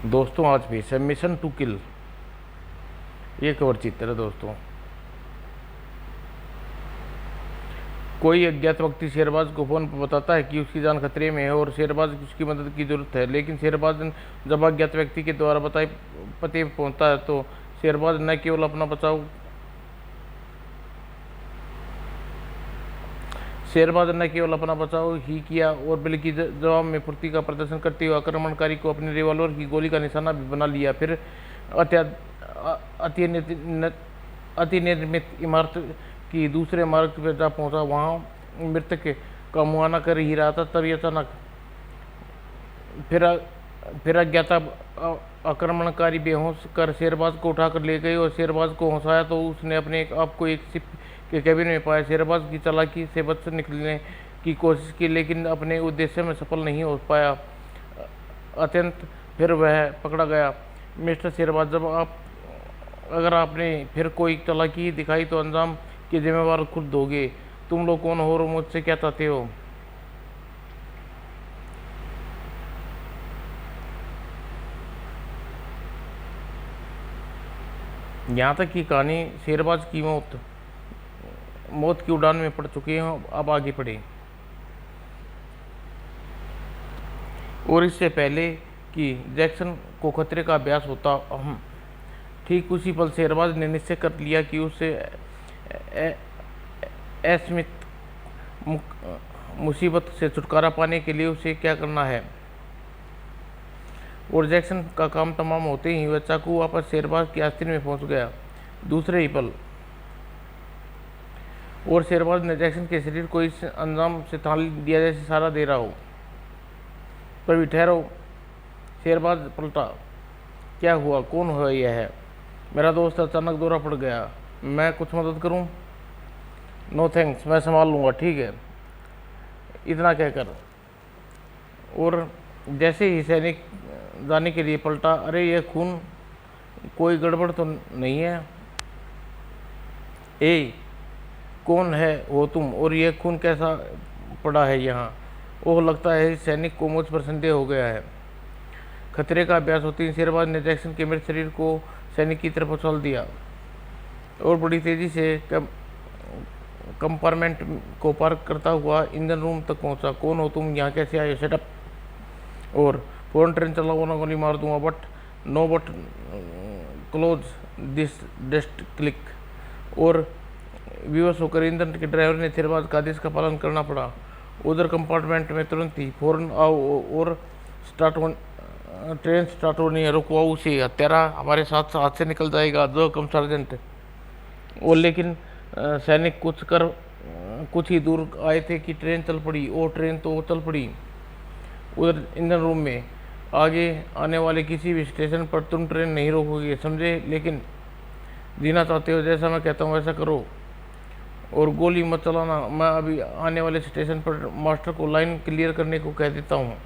दोस्तों आज भी है मिशन टू किल। ये कवर चित्र है दोस्तों। कोई अज्ञात व्यक्ति शेरबाज को फोन पर बताता है कि उसकी जान खतरे में है और शेरबाज की उसकी मदद की जरूरत है, लेकिन शेरबाज जब अज्ञात व्यक्ति के द्वारा बताए पते पर पहुंचता है तो शेरबाज न केवल अपना बचाव शेरबाज ने केवल अपना बचाव ही किया और बल्कि जवाब में फुर्ती का प्रदर्शन करते हुए आक्रमणकारी को अपने रिवॉल्वर की गोली का निशाना भी बना लिया। फिर अति निर्मित इमारत की दूसरे मार्ग पर जा पहुंचा। वहां मृतक का मुआयना कर ही रहा था, तभी अचानक फिर फिर अज्ञात आक्रमणकारी बेहोश कर शेरबाज को उठाकर ले गए और शेरबाज को हंसाया तो उसने अपने आप को एक शिप के कैबिन में पाया। शेरबाज की चालाकी से बच निकलने की कोशिश की, लेकिन अपने उद्देश्य में सफल नहीं हो पाया। अत्यंत फिर वह पकड़ा गया। मिस्टर शेरबाज, अगर आपने फिर कोई चालाकी दिखाई तो अंजाम के जिम्मेवार खुद दोगे। तुम लोग कौन हो और मुझसे क्या चाहते हो? यहाँ तक की कहानी शेरबाज की मौत की उड़ान में पड़ चुके हैं। अब आगे पढ़े। और इससे पहले कि जैक्सन को खतरे का अभ्यास होता, हम ठीक उसी पल शेरबाज ने निश्चय कर लिया कि उसे अस्मित मुसीबत से छुटकारा पाने के लिए उसे क्या करना है। और जैक्सन का काम तमाम होते ही वह चाकू वापस शेरबाज की आस्तीन में पहुंच गया। दूसरे ही पल और शेरबाज ने जैक्सन के शरीर को इस अंजाम से तान दिया जैसे सहारा दे रहा हो। तभी ठहरो, शेरबाज पलटा। क्या हुआ? कौन हुआ यह है? मेरा दोस्त अचानक दौरा पड़ गया। मैं कुछ मदद करूं? नो थैंक्स, मैं संभाल लूँगा, ठीक है। इतना कहकर और जैसे ही सैनिक जाने के लिए पलटा, अरे यह खून, कोई गड़बड़ तो नहीं है? ए, कौन है वो तुम और यह खून कैसा पड़ा है यहाँ? ओह, लगता है इस सैनिक को मुझ पर संदेह हो गया है। खतरे का अभ्यास होते ही शेरबाज ने जैक्सन के मृत शरीर को सैनिक की तरफ उछाल दिया और बड़ी तेजी से कंपार्टमेंट को पार करता हुआ इंजन रूम तक पहुंचा। कौन हो तुम? यहाँ कैसे आए? सेटअप। और फोन ट्रेन चलाऊंगा, गोली मार दूंगा, but close this dust click. और विवश होकर ईंधन के ड्राइवर ने शेरबाज का आदेश का पालन करना पड़ा। उधर कंपार्टमेंट में तुरंत ही फौरन आओ और ट्रेन स्टार्ट होनी है, रुकवाओ उसे, हत्यारा हमारे साथ हाथ से निकल जाएगा। जो कम सार्जेंट। और लेकिन सैनिक कुछ ही दूर आए थे कि ट्रेन चल पड़ी। और ट्रेन तो चल पड़ी। उधर इंजन रूम में आगे आने वाले किसी भी स्टेशन पर तुम ट्रेन नहीं रोकोगे, समझे? लेकिन जीना चाहते हो, जैसा मैं कहता हूँ वैसा करो और गोली मत चलाना। मैं अभी आने वाले स्टेशन पर मास्टर को लाइन क्लियर करने को कह देता हूँ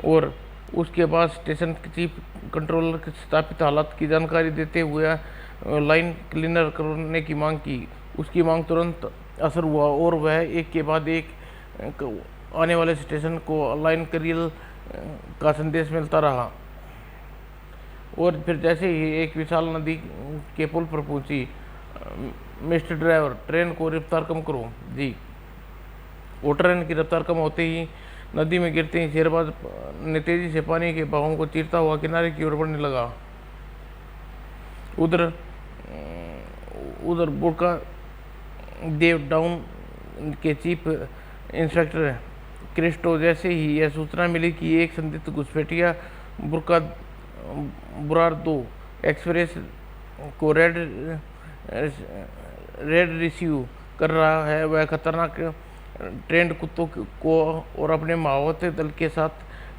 और उसके बाद स्टेशन चीफ कंट्रोलर के स्थापित हालात की जानकारी देते हुए लाइन क्लीनर करने की मांग की। उसकी मांग तुरंत असर हुआ और वह एक के बाद एक आने वाले स्टेशन को लाइन क्लियर का संदेश मिलता रहा। और फिर जैसे ही एक विशाल नदी के पुल पर पहुंची, मिस्टर ड्राइवर, ट्रेन को रफ्तार कम करो। जी। वो ट्रेन की रफ्तार कम होते ही नदी में गिरते ही शेरबाज ने तेजी से पानी के बहावों को चीरता हुआ किनारे की ओर बढ़ने लगा। उधर बुरका देव डाउन के चीफ इंस्पेक्टर क्रिस्टो, जैसे ही यह सूचना मिली कि एक संदिग्ध घुसपैठिया बुरका बुरारदो एक्सप्रेस को रेड रिसीव कर रहा है, वह खतरनाक ट्रेंड कुत्तों को और अपने माओवादी दल के साथ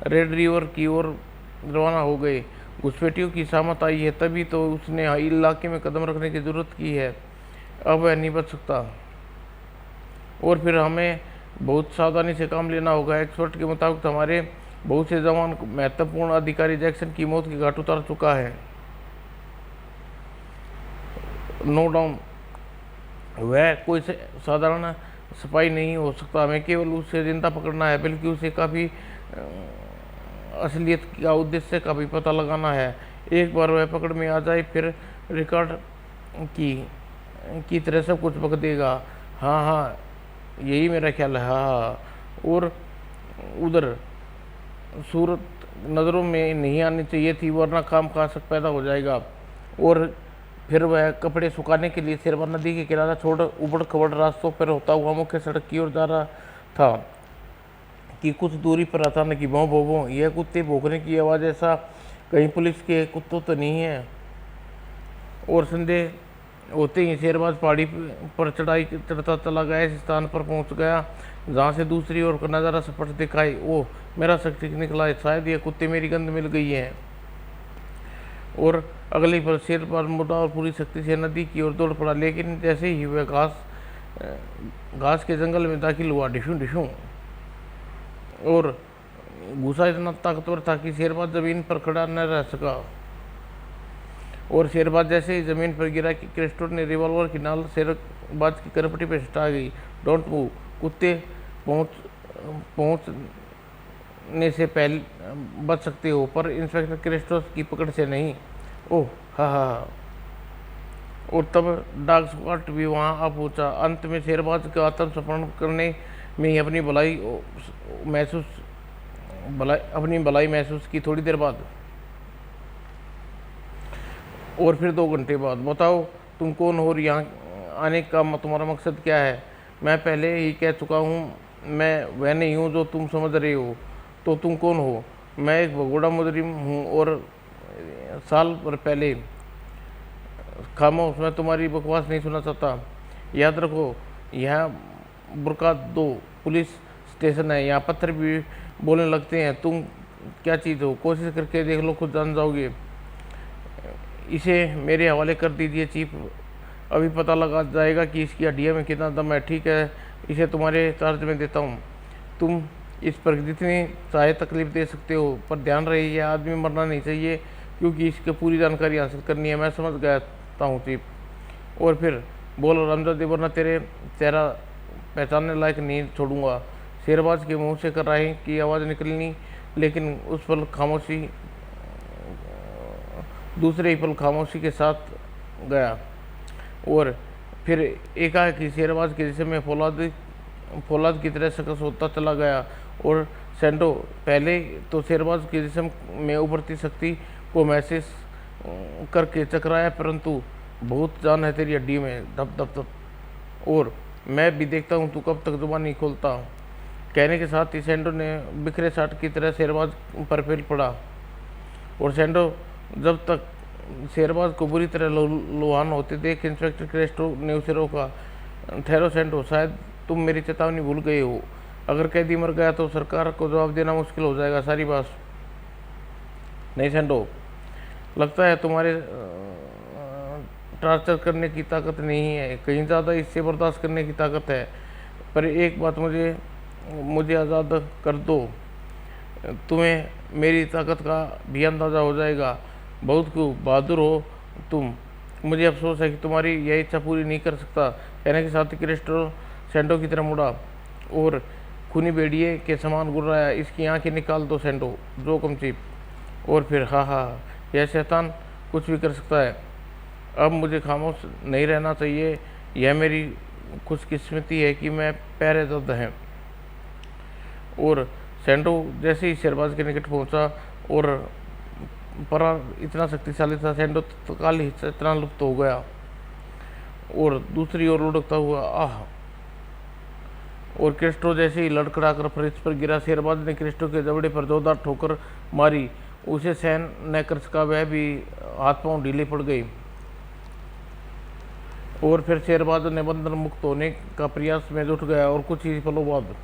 रेड रिवर की ओर रवाना हो गए। घुसपैठियों की सामत आई है, तभी तो उसने इलाके में कदम रखने की जरूरत की है। अब वह नहीं बच सकता और फिर हमें बहुत सावधानी से काम लेना होगा। एक्सपर्ट के मुताबिक हमारे बहुत से जवान महत्वपूर्ण अधिकारी जैक्सन की मौत के घाट उतार चुका है। नो डाउन, वह कोई साधारण सिपाही नहीं हो सकता। हमें केवल उसे जिंदा पकड़ना है, बल्कि उसे काफ़ी असलियत का उद्देश्य का भी पता लगाना है। एक बार वह पकड़ में आ जाए फिर रिकॉर्ड की की तरह सब कुछ बक देगा। हाँ हाँ, यही मेरा ख्याल है। हाँ हाँ। और उधर सूरत नज़रों में नहीं आनी चाहिए थी, वरना काम काज पैदा हो जाएगा। और फिर वह कपड़े सुखाने के लिए शेरवा नदी के किनारा छोड़ उबड़ खबड़ रास्तों पर होता हुआ मुख्य सड़क की ओर जा रहा था कि कुछ दूरी पर अचानक ही भौं भौं भौं, यह कुत्ते भौंकने की आवाज़, ऐसा कहीं पुलिस के कुत्तों तो नहीं है। और संदेह होते ही शेरबाज पहाड़ी पर चढ़ाई चढ़ता चला गया। इस स्थान पर पहुंच गया जहां से दूसरी ओर का नज़ारा स्पष्ट दिखाई। ओह, मेरा शक ठीक निकला है, शायद ये कुत्ते मेरी गंध मिल गई है। और अगली पल शेरबाज मुड़ा और पूरी शक्ति से नदी की ओर दौड़ पड़ा, लेकिन जैसे ही वह घास के जंगल में दाखिल हुआ, डिशू डिशू, और घुसा इतना ताकतवर था कि शेरबाज जमीन पर खड़ा न रह सका। और शेरबाज जैसे ही जमीन पर गिरा कि क्रिस्टो ने रिवॉल्वर की नाल शेरबाज की करपटी पर सटा गई। डोंट मूव, कुत्ते पहुंचने से पहले बच सकते हो, पर इंस्पेक्टर क्रिस्टो की पकड़ से नहीं। ओह हा हा। और तब डॉग स्क्वाड भी वहां आ पहुंचा। अंत में शेरबाज का आत्मसमर्पण करने में ही अपनी भलाई महसूस की। थोड़ी देर बाद और फिर 2 घंटे बाद, बताओ तुम कौन हो और यहाँ आने का तुम्हारा मकसद क्या है? मैं पहले ही कह चुका हूँ, मैं वह नहीं हूँ जो तुम समझ रहे हो। तो तुम कौन हो? मैं एक भगोड़ा मुजरिम हूँ और साल भर पहले। खामोश, मैं तुम्हारी बकवास नहीं सुनना चाहता। याद रखो, यहाँ बुरका 2 पुलिस स्टेशन है, यहाँ पत्थर भी बोलने लगते हैं। तुम क्या चीज़ हो? कोशिश करके देख लो, खुद जान जाओगे। इसे मेरे हवाले कर दीजिए चीफ, अभी पता लगा जाएगा कि इसकी हड्डियों में कितना दम है। ठीक है, इसे तुम्हारे चार्ज में देता हूँ। तुम इस पर जितनी चाहे तकलीफ दे सकते हो, पर ध्यान रहे यह आदमी मरना नहीं चाहिए, क्योंकि इसकी पूरी जानकारी हासिल करनी है। मैं समझ गया हूँ चीफ। और फिर बोलो रामजादे, वरना तेरे चेहरा पहचानने लायक नहीं छोड़ूंगा। शेरबाज के मुंह से कराही की आवाज़ निकलनी, लेकिन उस पल खामोशी दूसरे ही पल खामोशी के साथ गया। और फिर एकाएक शेरबाज के जिस्म में फौलाद की तरह शकस होता चला गया। और सेंडो पहले तो शेरबाज के जिस्म में उभरती शक्ति को महसूस करके चकराया, परंतु बहुत जान है तेरी हड्डी में, धप धप धप। और मैं भी देखता हूँ तू कब तक जुबान नहीं खोलता। कहने के साथ ही सेंडो ने बिखरे साठ की तरह शेरबाज पर फैल पड़ा। और सेंडो जब तक शेरबाज को बुरी तरह लुहान होते देख इंस्पेक्टर क्रेस्टो ने उसे रोका। ठहरो सेंडो, शायद तुम मेरी चेतावनी भूल गए हो। अगर कैदी मर गया तो सरकार को जवाब देना मुश्किल हो जाएगा। सारी बात नहीं सेंडो, लगता है तुम्हारे टॉर्चर करने की ताकत नहीं है, कहीं ज़्यादा इससे बर्दाश्त करने की ताकत है। पर एक बात मुझे आज़ाद कर दो, तुम्हें मेरी ताकत का भी अंदाज़ा हो जाएगा। बहुत खूब, बहादुर हो तुम। मुझे अफसोस है कि तुम्हारी यह इच्छा पूरी नहीं कर सकता। कहने के साथ ही क्रिस्टो सेंडो की तरफ मुड़ा और खूनी बेड़िए के समान गुर्राया। इसकी आंखें निकाल दो सेंडो, जो कम चीप। और फिर हा हा, यह शैतान कुछ भी कर सकता है। अब मुझे खामोश नहीं रहना चाहिए। यह मेरी खुशकिस्मती है कि मैं पैर दर्द हैं। और सेंडो जैसे ही शेरबाज के निकट पहुंचा और पर इतना शक्तिशाली था, सेंडो तत्काल ही इतना लुप्त हो गया और दूसरी ओर लुढ़कता हुआ आह। और क्रिस्टो जैसे ही लड़खड़ा कर फर्श पर गिरा, शेरबाज ने क्रिस्टो के जबड़े पर जोरदार ठोकर मारी। उसे सहन न कर सका, वह भी हाथ पांव ढीले पड़ गई। और फिर शेरबाज ने बंधन मुक्त होने का प्रयास में जुट गया और कुछ ही पलों बाद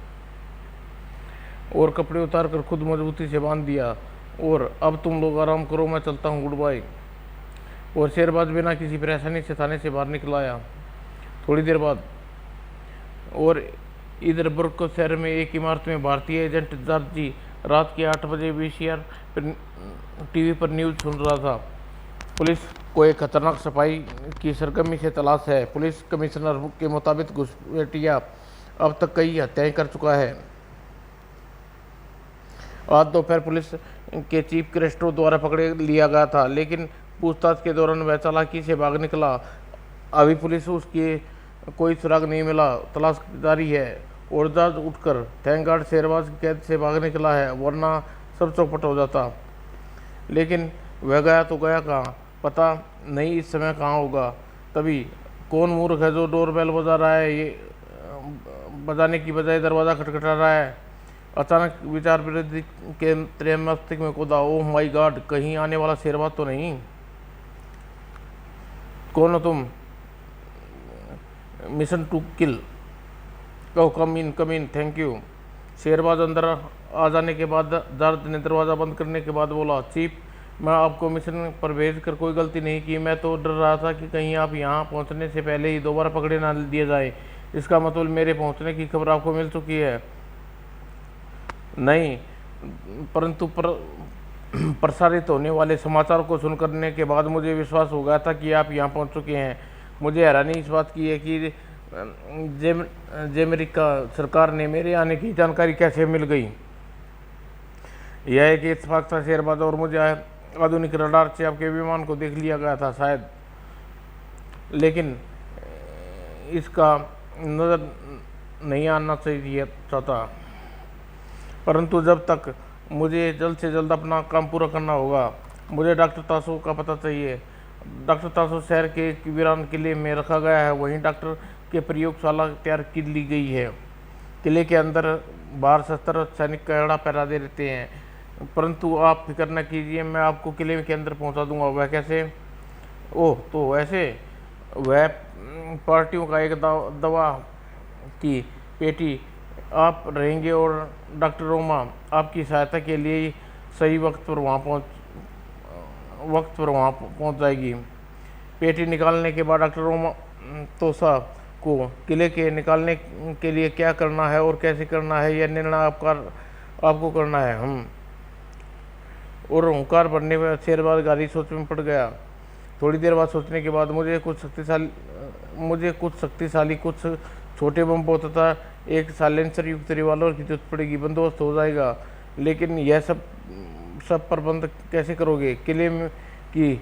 और कपड़े उतार कर खुद मजबूती से बांध दिया। और अब तुम लोग आराम करो, मैं चलता हूँ, गुड बाय। और शेरबाज बिना किसी परेशानी से थाने से बाहर निकल आया। थोड़ी देर बाद और इधर बुरको शहर में एक इमारत में भारतीय एजेंट जॉर्जी रात के 8 बजे VCR पर टीवी पर न्यूज़ सुन रहा था। पुलिस को एक खतरनाक सफाई की सरगर्मी से तलाश है। पुलिस कमिश्नर के मुताबिक घुसपैठिया अब तक कई हत्याएं कर चुका है। आज दोपहर पुलिस के चीफ क्रेस्टो द्वारा पकड़े लिया गया था, लेकिन पूछताछ के दौरान वह चालाकी से भाग निकला। अभी पुलिस उसकी कोई सुराग नहीं मिला, तलाश जारी है। उड़दाज उठकर थैंक गॉड शेरबाज कैद से भाग निकला है, वरना सब चौपट हो जाता। लेकिन वह गया तो गया कहाँ, पता नहीं इस समय कहाँ होगा। तभी कौन मूर्ख है जो डोरबेल बजा रहा है, ये बजाने की बजाय दरवाज़ा खटखटा रहा है। अचानक विचार विरोधी के तेरे मस्तिष्क में कूदा, ओह माय गॉड, कहीं आने वाला शेरबाज तो नहीं। कौन हो तुम? Mission to kill. कहो come in, thank you. Sherbaz अंदर आ जाने के बाद दर्द ने दरवाज़ा बंद करने के बाद बोला, चीफ, मैं आपको मिशन पर भेज कर कोई गलती नहीं की। मैं तो डर रहा था कि कहीं आप यहाँ पहुँचने से पहले ही दोबारा पकड़े ना दिए जाए। इसका मतलब मेरे पहुँचने की खबर आपको मिल चुकी है? नहीं, परंतु प्रसारित होने वाले समाचार को सुनकर के बाद मुझे विश्वास हो गया था कि आप यहाँ पहुँच चुके हैं। मुझे हैरानी इस बात की है कि अमेरिका सरकार ने मेरे आने की जानकारी कैसे मिल गई। यह एक इत्तेफाक था शेरबाज, और मुझे आधुनिक रडार से आपके विमान को देख लिया गया था शायद, लेकिन इसका नज़र नहीं आना चाहिए था। परंतु जब तक मुझे जल्द से जल्द अपना काम पूरा करना होगा। मुझे डॉक्टर तासो का पता चाहिए। डॉक्टर तासो शहर के एक वीरान किले में रखा गया है, वहीं डॉक्टर के प्रयोगशाला तैयार की ली गई है। किले के अंदर बाहर शस्त्र सैनिक कड़ा पहरा दे रहते हैं, परंतु आप फिक्र न कीजिए, मैं आपको किले के अंदर पहुंचा दूंगा। वह कैसे? ओह, तो ऐसे वह पार्टियों का एक दवा की पेटी आप रहेंगे, और डॉक्टर रोमा आपकी सहायता के लिए सही वक्त पर वहाँ पहुँच जाएगी। पेटी निकालने के बाद डॉक्टर रोमा तोसा को किले के निकालने के लिए क्या करना है और कैसे करना है, यह निर्णय आपको करना है। हम और हुंकार भरने में शेरबाज गाड़ी सोच में पड़ गया। थोड़ी देर बाद सोचने के बाद मुझे कुछ शक्तिशाली कुछ छोटे बम तथा एक साइलेंसर युक्त रिवॉल्वर की जरूरत पड़ेगी। बंदोबस्त हो जाएगा, लेकिन यह सब प्रबंध कैसे करोगे? किले में की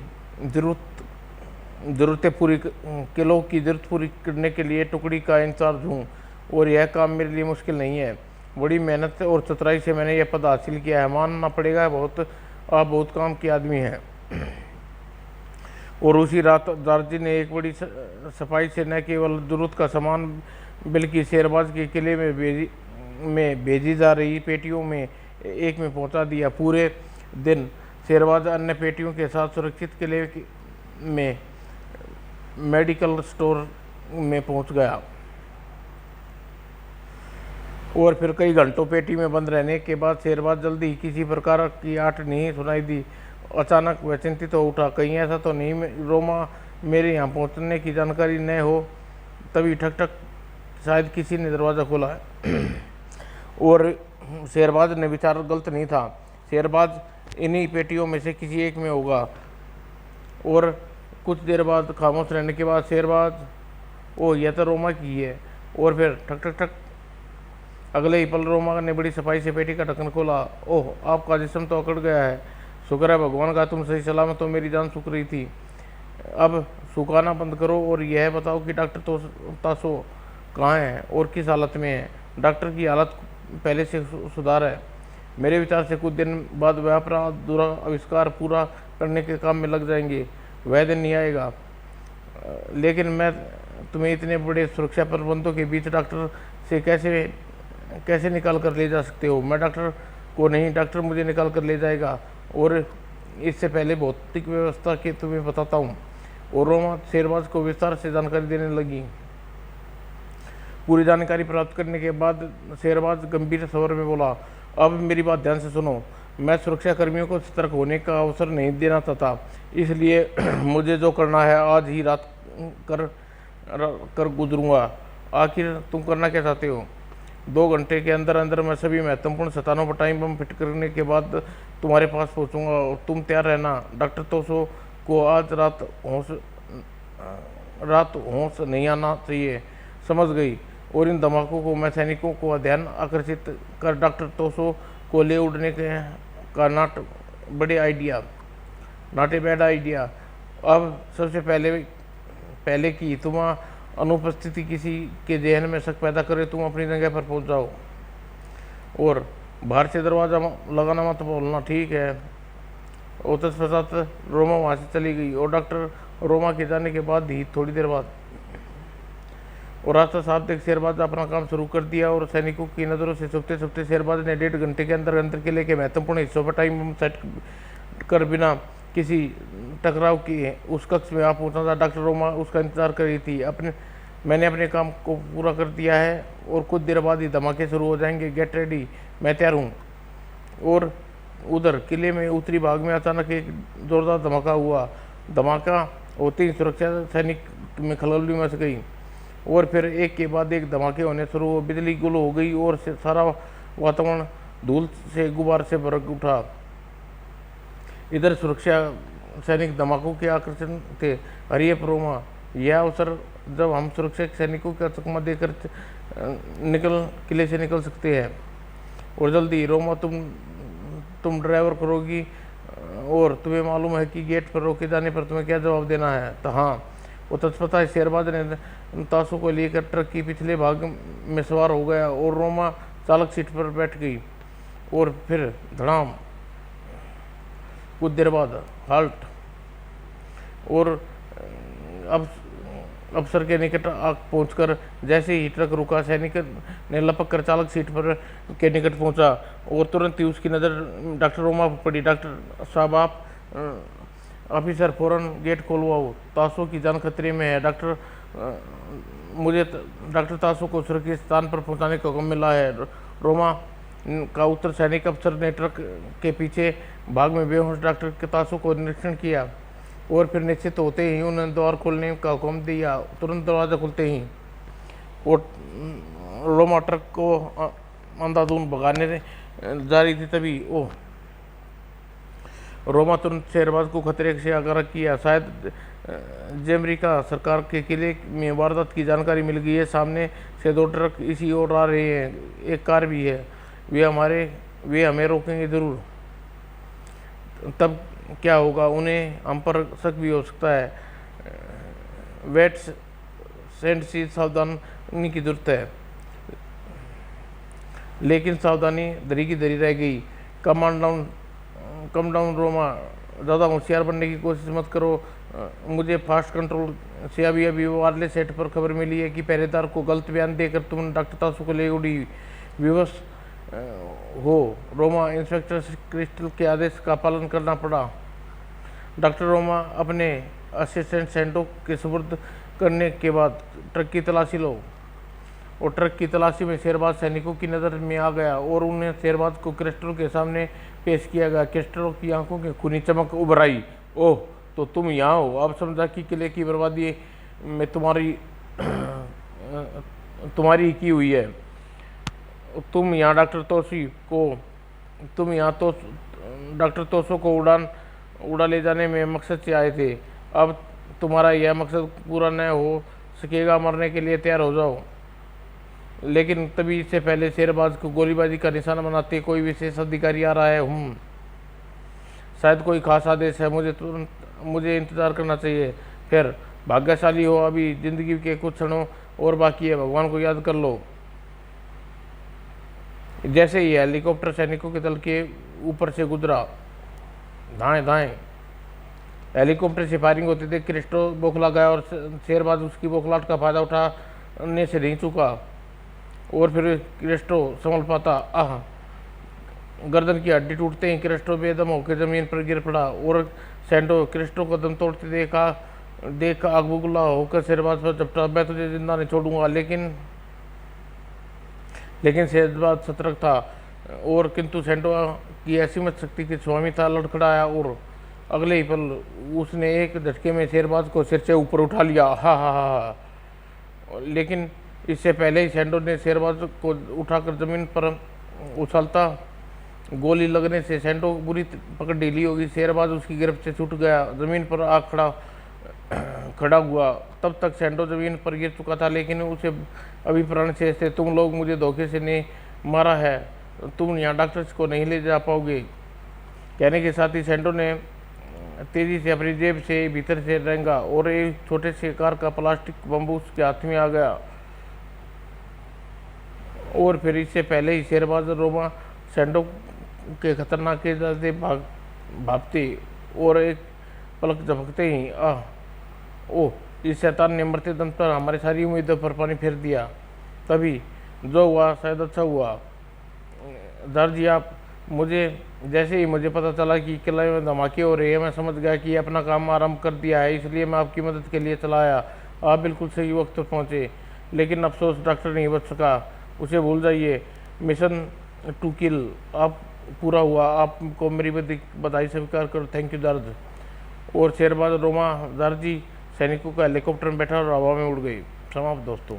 किलों की जरूरत पूरी करने के लिए टुकड़ी का इंचार्ज हूँ, और यह काम मेरे लिए मुश्किल नहीं है। बड़ी मेहनत और चतुराई से मैंने यह पद हासिल किया है, मानना पड़ेगा। आप बहुत काम के आदमी हैं। और उसी रात जार्जी ने एक बड़ी सफाई से न केवल जरूरत का सामान बल्कि शेरबाज के किले में भेजी जा रही पेटियों में एक में पहुंचा दिया। पूरे दिन शेरबाज अन्य पेटियों के साथ सुरक्षित किले में मेडिकल स्टोर में पहुंच गया, और फिर कई घंटों पेटी में बंद रहने के बाद शेरबाज जल्दी ही किसी प्रकार की आट नहीं सुनाई दी। अचानक वह चिंतित हो उठा, कहीं ऐसा तो नहीं रोमा मेरे यहाँ पहुँचने की जानकारी न हो। तभी ठक ठक, शायद किसी ने दरवाज़ा खोला है। और शेरबाज ने विचार गलत नहीं था, शेरबाज इन्हीं पेटियों में से किसी एक में होगा। और कुछ देर बाद खामोश रहने के बाद शेरबाज, ओह यह तो रोमा की है। और फिर ठक ठक ठक, अगले ही पल रोमा ने बड़ी सफाई से पेटी का ढक्कन खोला। ओह, आपका जिस्म तो अकड़ गया है। शुक्र है भगवान का तुम सही सलामत हो, मेरी जान सूख रही थी। अब सुखाना बंद करो और यह बताओ कि डॉक्टर तासो कहाँ है और किस हालत में है। डॉक्टर की हालत पहले से सुधार है। मेरे विचार से कुछ दिन बाद वह अपना दूरा आविष्कार पूरा करने के काम में लग जाएंगे। वह दिन नहीं आएगा, लेकिन मैं तुम्हें इतने बड़े सुरक्षा प्रबंधों के बीच डॉक्टर से कैसे निकाल कर ले जा सकते हो? मैं डॉक्टर को नहीं, डॉक्टर मुझे निकाल कर ले जाएगा। और इससे पहले भौतिक व्यवस्था के तुम्हें बताता हूँ। और रोमा शेरबाज को विस्तार से जानकारी देने लगी। पूरी जानकारी प्राप्त करने के बाद शेरबाज गंभीर स्वर में बोला, अब मेरी बात ध्यान से सुनो। मैं सुरक्षा कर्मियों को सतर्क होने का अवसर नहीं देना चाहता, इसलिए मुझे जो करना है आज ही रात कर गुजरूंगा। आखिर तुम करना क्या चाहते हो? 2 घंटे के अंदर अंदर मैं सभी महत्वपूर्ण स्थानों पर टाइम बम फिट करने के बाद तुम्हारे पास पहुंचूंगा, और तुम तैयार रहना। डॉक्टर तोसो को आज रात होश नहीं आना चाहिए, समझ गई? और इन धमाकों को मैं सैनिकों को ध्यान आकर्षित कर डॉक्टर तोसो को ले उड़ने का नॉट बड़े idea, not a bad idea. अब सबसे पहले कि तुम अनुपस्थिति किसी के जहन में शक पैदा करे, तुम अपनी जगह पर पहुंच जाओ और बाहर से दरवाज़ा लगाना मत बोलना, ठीक है। और तत्पश्चात रोमा वहाँ से चली गई और डॉक्टर रोमा के जाने के बाद ही थोड़ी देर बाद और रास्ता साफ देख शेरबाज अपना काम शुरू कर दिया और सैनिकों की नज़रों से छुपते छुपते शेरबाज ने 1.5 घंटे के अंदर किले के महत्वपूर्ण हिस्सों पर टाइम सेट कर बिना किसी टकराव किए उस कक्ष में आ पहुंचा था। डॉक्टर रोमा उसका इंतजार कर रही थी। मैंने अपने काम को पूरा कर दिया है और कुछ देर बाद ही धमाके शुरू हो जाएंगे, गेट रेडी, मैं तैयार हूँ। और उधर किले में उत्तरी भाग में अचानक एक जोरदार धमाका हुआ। धमाका होते ही सुरक्षा सैनिक में खलबली भी मच गई और फिर एक के बाद एक धमाके होने शुरू हुए। बिजली गुल हो गई और सारा वातावरण धूल से गुब्बार से भर उठा। इधर सुरक्षा सैनिक धमाकों के आकर्षण थे। अरे रोमा, यह अवसर जब हम सुरक्षा सैनिकों का चकमा देकर किले से निकल सकते हैं। और जल्दी रोमा, तुम ड्राइवर करोगी और तुम्हें मालूम है कि गेट पर रोके जाने पर तुम्हें क्या जवाब देना है। तो हाँ, वो तत्पता है। शेरबाज ने तासों को लेकर ट्रक की पिछले भाग में सवार हो गया और रोमा चालक सीट पर बैठ गई और फिर धड़ाम। कुछ देर बाद हाल्ट और अब अफसर के निकट पहुंचकर जैसे ही ट्रक रुका, सैनिक ने लपक कर चालक सीट पर के निकट पहुंचा और तुरंत ही उसकी नज़र डॉक्टर रोमा पर पड़ी। डॉक्टर साहब, आप ऑफिसर फौरन गेट खोलवाओ, तासो की जान खतरे में है। मुझे डॉक्टर तासो को सुरक्षित स्थान पर पहुंचाने का हुक्म मिला है। रोमा का उत्तर सैनिक अफसर ने ट्रक के पीछे भाग में बेहोश डॉक्टर के तासो को निरीक्षण किया और फिर निश्चित होते ही उन्होंने द्वार खोलने का हुक्म दिया। तुरंत दरवाज़ा खुलते ही वो रोमा ट्रक को अंधाधुंध भगाने जा रही थी। तभी वो रोमा तुरंत शेरबाज को खतरे से आगाह किया। शायद अमेरिका सरकार के किले में वारदात की जानकारी मिल गई है। सामने से 2 ट्रक इसी ओर आ रहे हैं, एक कार भी है। वे हमें रोकेंगे ज़रूर। तब क्या होगा, उन्हें हम पर शक भी हो सकता है। वेट सेंट सी सावधानी की जरूरत है। लेकिन सावधानी धरी की धरी रह गई। कम डाउन रोमा, ज़्यादा होशियार बनने की कोशिश मत करो। मुझे फास्ट कंट्रोल से अभी वायरलेस सेट पर खबर मिली है कि पहरेदार को गलत बयान देकर तुमने डॉक्टर तासु को ले उड़ी विवश हो। रोमा, इंस्पेक्टर क्रिस्टल के आदेश का पालन करना पड़ा। डॉक्टर रोमा, अपने असिस्टेंट सेंटो के सुपुर्द करने के बाद ट्रक की तलाशी लो। और ट्रक की तलाशी में शेरबाज सैनिकों की नज़र में आ गया और उन्हें शेरबाज को क्रिस्टल के सामने पेश किया गया। क्रिस्टल की आंखों की खूनी चमक उभर आई। ओह, तो तुम यहाँ हो। अब समझा कि किले की बर्बादी में तुम्हारी की हुई है। तुम यहाँ डॉक्टर तोसो को उड़ा ले जाने में मकसद से आए थे। अब तुम्हारा यह मकसद पूरा न हो सकेगा, मरने के लिए तैयार हो जाओ। लेकिन तभी इससे पहले शेरबाज को गोलीबारी का निशाना बनाते कोई विशेष अधिकारी आ रहा है। शायद कोई खास आदेश है। मुझे इंतज़ार करना चाहिए। फिर भाग्यशाली हो, अभी जिंदगी के कुछ क्षणों और बाकी है। भगवान को याद कर लो। जैसे ही हेलीकॉप्टर सैनिकों के दल के ऊपर से गुजरा, दाएं हेलीकॉप्टर से फायरिंग होते थे। क्रिस्टो बौखला गया और शेरबाज उसकी बौखलाहट का फायदा उठाने से नहीं चुका और फिर क्रिस्टो संभल पाता। गर्दन की हड्डी टूटते ही क्रिस्टो बेदम होकर जमीन पर गिर पड़ा और सेंटो क्रिस्टो को दम तोड़ते देख आग बबूला होकर शेरबाज पर झपटा। मैं तुझे जिंदा नहीं छोड़ूंगा। लेकिन शेरबाज सतर्क था और किंतु सेंटो की ऐसी मत शक्ति की स्वामी था लड़खड़ाया और अगले ही पल उसने एक झटके में शेरबाज को सिर से ऊपर उठा लिया। हा। लेकिन इससे पहले ही सेंटो ने शेरबाज को उठाकर जमीन पर उछलता। गोली लगने से सेंटो बुरी पकड़ ढीली होगी। शेरबाज उसकी गिरफ्त से छूट गया, जमीन पर आ खड़ा हुआ। तब तक सेंटो जमीन पर गिर चुका था, लेकिन उसे अभी प्राण शेष थे। तुम लोग मुझे धोखे से नहीं मारा है। तुम यहाँ डॉक्टर्स को नहीं ले जा पाओगे। कहने के साथ ही सेंटो ने तेजी से अपनी जेब से भीतर से रेंगा और एक छोटे से कार का प्लास्टिक बम्बू उसके हाथ में आ गया। और फिर इससे पहले ही शेरबाज रोमा सैंडो के खतरनाक के जाते भागते और एक पलक झपकते ही ओह, इस शैतान ने मरते दम पर हमारी सारी उम्मीदों पर पानी फेर दिया। तभी जो हुआ शायद अच्छा हुआ। दर्जी आप मुझे जैसे ही मुझे पता चला कि किले में धमाके हो रहे हैं, मैं समझ गया कि अपना काम आरंभ कर दिया है, इसलिए मैं आपकी मदद के लिए चला आया। आप बिल्कुल सही वक्त पर पहुँचे, लेकिन अफसोस डॉक्टर नहीं बच सका। उसे भूल जाइए। मिशन टू किल आप पूरा हुआ। आपको मेरी बधाई स्वीकार करो। थैंक यू दर्ज। और शेरबाज रोमा दर्जी सैनिकों का हेलीकॉप्टर में बैठा और हवा में उड़ गई। समाप्त दोस्तों।